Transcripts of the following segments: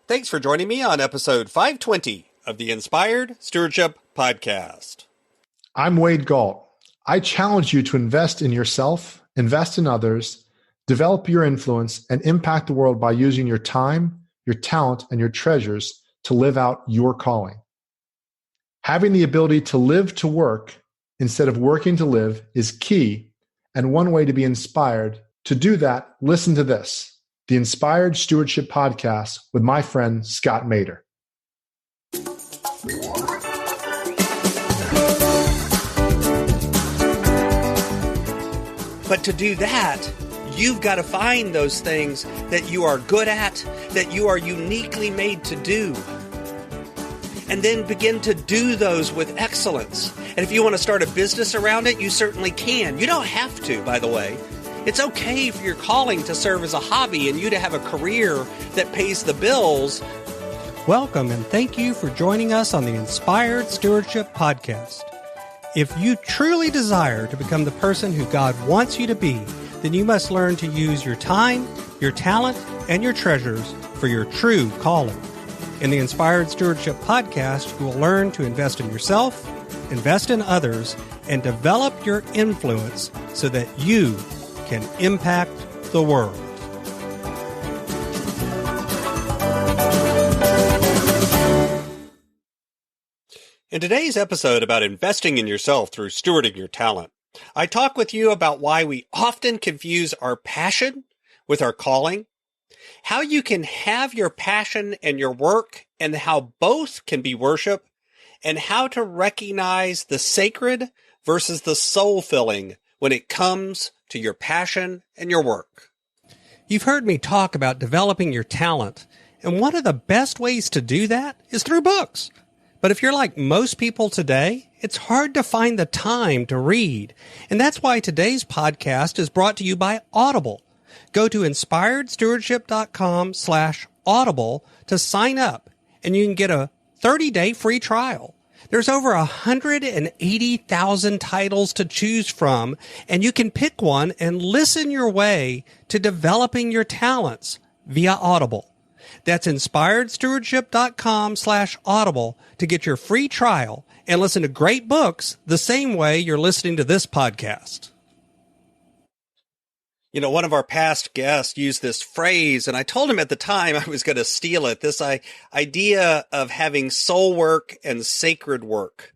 Thanks for joining me on episode 520 of the Inspired Stewardship Podcast. I'm Wade Galt. I challenge you to invest in yourself, invest in others, develop your influence, and impact the world by using your time, your talent, and your treasures to live out your calling. Having the ability to live to work instead of working to live is key, and one way to be inspired. To do that, listen to this. The Inspired Stewardship Podcast with my friend, Scott Mader. But to do that, you've got to find those things that you are good at, that you are uniquely made to do. And then begin to do those with excellence. And if you want to start a business around it, you certainly can. You don't have to, by the way. It's okay for your calling to serve as a hobby and you to have a career that pays the bills. Welcome and thank you for joining us on the Inspired Stewardship Podcast. If you truly desire to become the person who God wants you to be, then you must learn to use your time, your talent, and your treasures for your true calling. In the Inspired Stewardship Podcast, you will learn to invest in yourself, invest in others, and develop your influence so that you can impact the world. In today's episode about investing in yourself through stewarding your talent, I talk with you about why we often confuse our passion with our calling, how you can have your passion and your work and how both can be worship, and how to recognize the sacred versus the soul-filling when it comes to your passion and your work. You've heard me talk about developing your talent, and one of the best ways to do that is through books. But if you're like most people today, it's hard to find the time to read. And that's why today's podcast is brought to you by Audible. Go to inspiredstewardship.com/audible to sign up, and you can get a 30-day free trial. There's over 180,000 titles to choose from, and you can pick one and listen your way to developing your talents via Audible. That's inspiredstewardship.com/audible to get your free trial and listen to great books the same way you're listening to this podcast. You know, one of our past guests used this phrase, and I told him at the time I was going to steal it, this idea of having soul work and sacred work.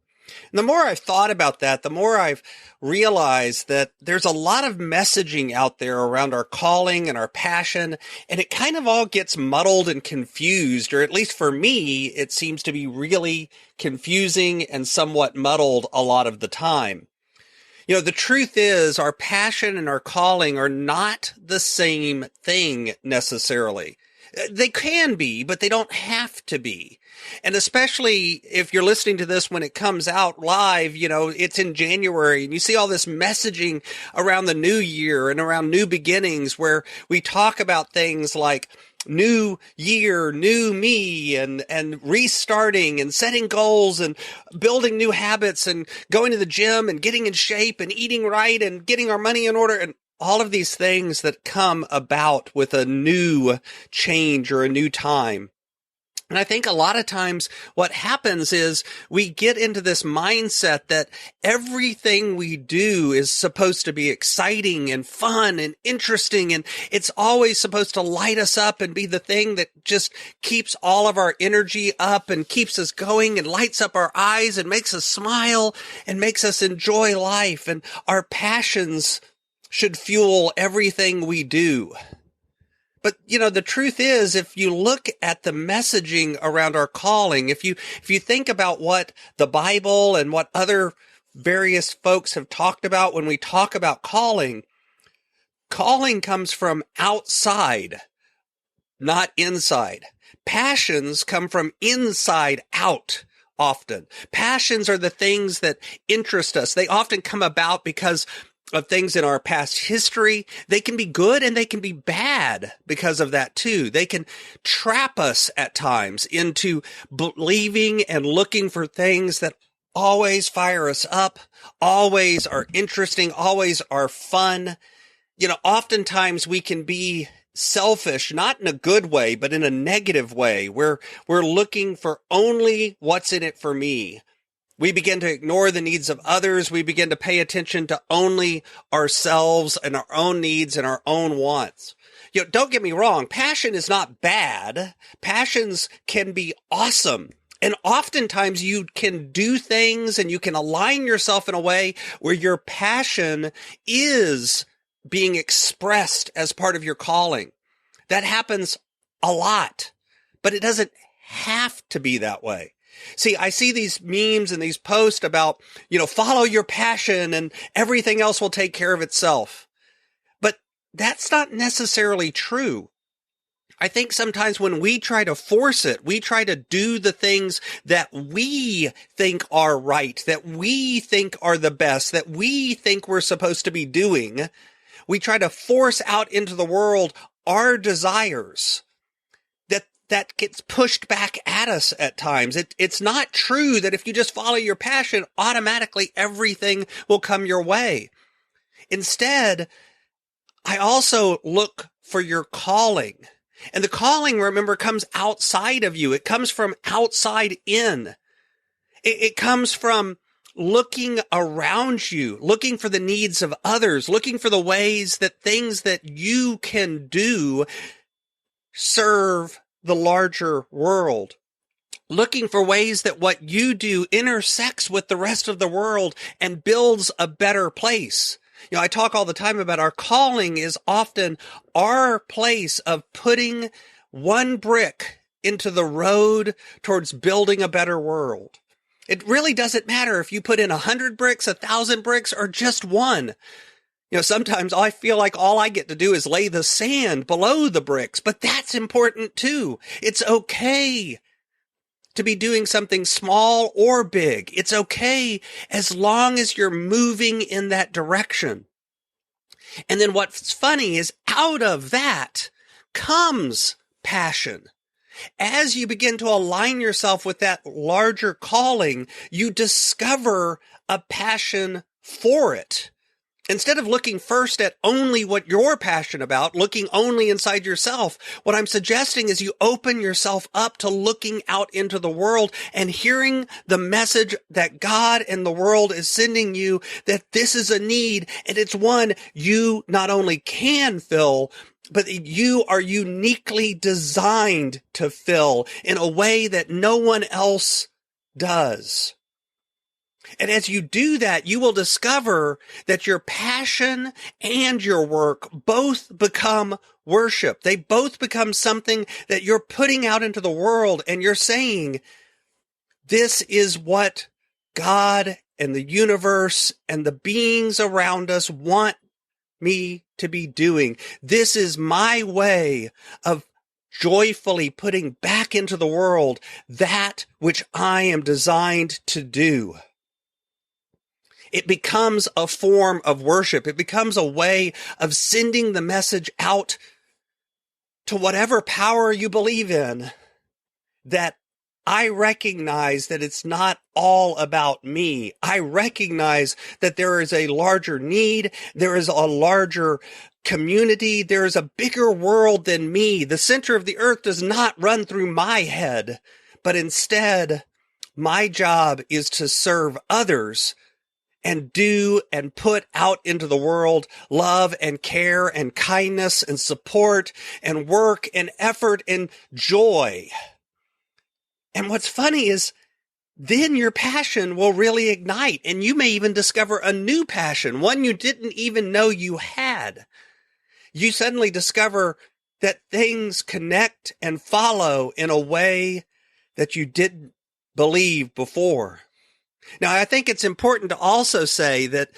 And the more I've thought about that, the more I've realized that there's a lot of messaging out there around our calling and our passion, and it kind of all gets muddled and confused, or at least for me, it seems to be really confusing and somewhat muddled a lot of the time. You know, the truth is our passion and our calling are not the same thing necessarily. They can be, but they don't have to be. And especially if you're listening to this when it comes out live, you know, it's in January and you see all this messaging around the new year and around new beginnings where we talk about things like new year, new me, and restarting and setting goals and building new habits and going to the gym and getting in shape and eating right and getting our money in order and all of these things that come about with a new change or a new time. And I think a lot of times what happens is we get into this mindset that everything we do is supposed to be exciting and fun and interesting. And it's always supposed to light us up and be the thing that just keeps all of our energy up and keeps us going and lights up our eyes and makes us smile and makes us enjoy life. And our passions should fuel everything we do. But, you know, the truth is, if you look at the messaging around our calling, if you think about what the Bible and what other various folks have talked about when we talk about calling comes from outside, not inside. Passions come from inside out. Often. Passions are the things that interest us. They often come about because of things in our past history. They can be good and they can be bad because of that too. They can trap us at times into believing and looking for things that always fire us up, always are interesting, always are fun. You know, oftentimes we can be selfish, not in a good way, but in a negative way, where we're looking for only what's in it for me. We begin to ignore the needs of others. We begin to pay attention to only ourselves and our own needs and our own wants. Don't get me wrong. Passion is not bad. Passions can be awesome. And oftentimes you can do things and you can align yourself in a way where your passion is being expressed as part of your calling. That happens a lot, but it doesn't have to be that way. See, I see these memes and these posts about, follow your passion and everything else will take care of itself. But that's not necessarily true. I think sometimes when we try to force it, we try to do the things that we think are right, that we think are the best, that we think we're supposed to be doing. We try to force out into the world our desires. That gets pushed back at us at times. It's not true that if you just follow your passion, automatically everything will come your way. Instead, I also look for your calling. And the calling, remember, comes outside of you. It comes from outside in. It comes from looking around you, looking for the needs of others, looking for the ways that things that you can do serve the larger world, looking for ways that what you do intersects with the rest of the world and builds a better place. I talk all the time about our calling is often our place of putting one brick into the road towards building a better world. It really doesn't matter if you put in 100 bricks, 1,000 bricks, or just one. Sometimes I feel like all I get to do is lay the sand below the bricks, but that's important too. It's okay to be doing something small or big. It's okay as long as you're moving in that direction. And then what's funny is out of that comes passion. As you begin to align yourself with that larger calling, you discover a passion for it. Instead of looking first at only what you're passionate about, looking only inside yourself, what I'm suggesting is you open yourself up to looking out into the world and hearing the message that God and the world is sending you, that this is a need and it's one you not only can fill, but you are uniquely designed to fill in a way that no one else does. And as you do that, you will discover that your passion and your work both become worship. They both become something that you're putting out into the world and you're saying, this is what God and the universe and the beings around us want me to be doing. This is my way of joyfully putting back into the world that which I am designed to do. It becomes a form of worship. It becomes a way of sending the message out to whatever power you believe in, that I recognize that it's not all about me. I recognize that there is a larger need. There is a larger community. There is a bigger world than me. The center of the earth does not run through my head, but instead, my job is to serve others and do and put out into the world love and care and kindness and support and work and effort and joy. And what's funny is then your passion will really ignite, and you may even discover a new passion, one you didn't even know you had. You suddenly discover that things connect and follow in a way that you didn't believe before. Now, I think it's important to also say that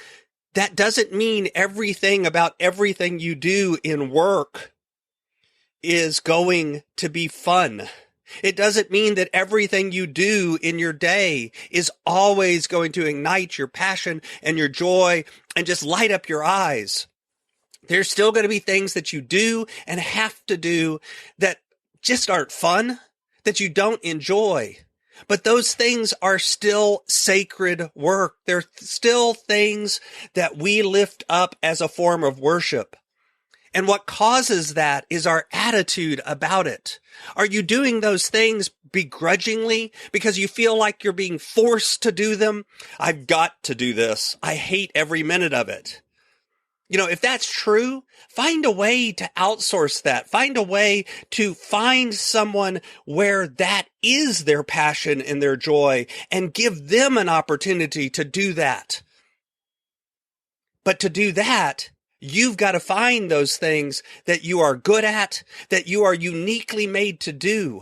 that doesn't mean everything about everything you do in work is going to be fun. It doesn't mean that everything you do in your day is always going to ignite your passion and your joy and just light up your eyes. There's still going to be things that you do and have to do that just aren't fun, that you don't enjoy. But those things are still sacred work. They're still things that we lift up as a form of worship. And what causes that is our attitude about it. Are you doing those things begrudgingly because you feel like you're being forced to do them? I've got to do this. I hate every minute of it. If that's true, find a way to outsource that. Find a way to find someone where that is their passion and their joy and give them an opportunity to do that. But to do that, you've got to find those things that you are good at, that you are uniquely made to do.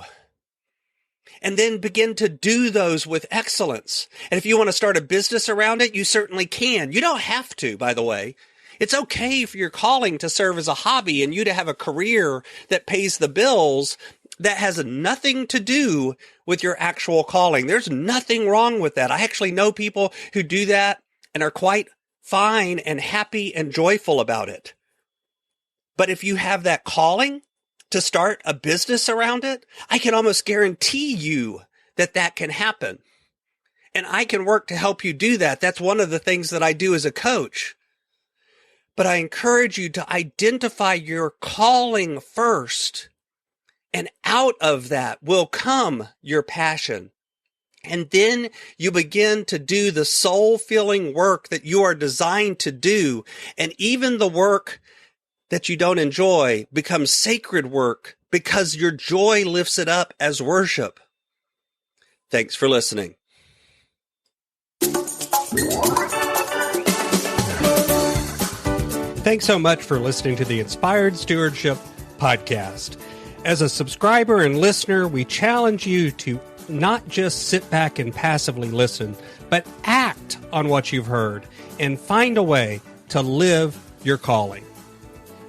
And then begin to do those with excellence. And if you want to start a business around it, you certainly can. You don't have to, by the way. It's okay for your calling to serve as a hobby and you to have a career that pays the bills that has nothing to do with your actual calling. There's nothing wrong with that. I actually know people who do that and are quite fine and happy and joyful about it. But if you have that calling to start a business around it, I can almost guarantee you that that can happen. And I can work to help you do that. That's one of the things that I do as a coach. But I encourage you to identify your calling first, and out of that will come your passion. And then you begin to do the soul-filling work that you are designed to do, and even the work that you don't enjoy becomes sacred work because your joy lifts it up as worship. Thanks for listening. Thanks so much for listening to the Inspired Stewardship Podcast. As a subscriber and listener, we challenge you to not just sit back and passively listen, but act on what you've heard and find a way to live your calling.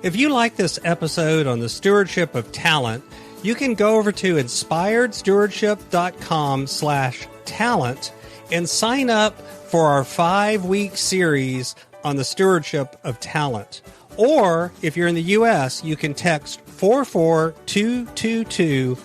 If you like this episode on the stewardship of talent, you can go over to inspiredstewardship.com/talent and sign up for our 5-week series on the stewardship of talent. Or if you're in the U.S., you can text 44222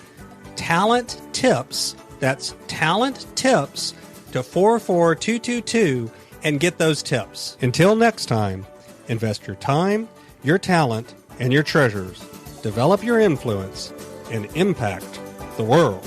talent tips. That's talent tips to 44222 and get those tips. Until next time, invest your time, your talent, and your treasures. Develop your influence and impact the world.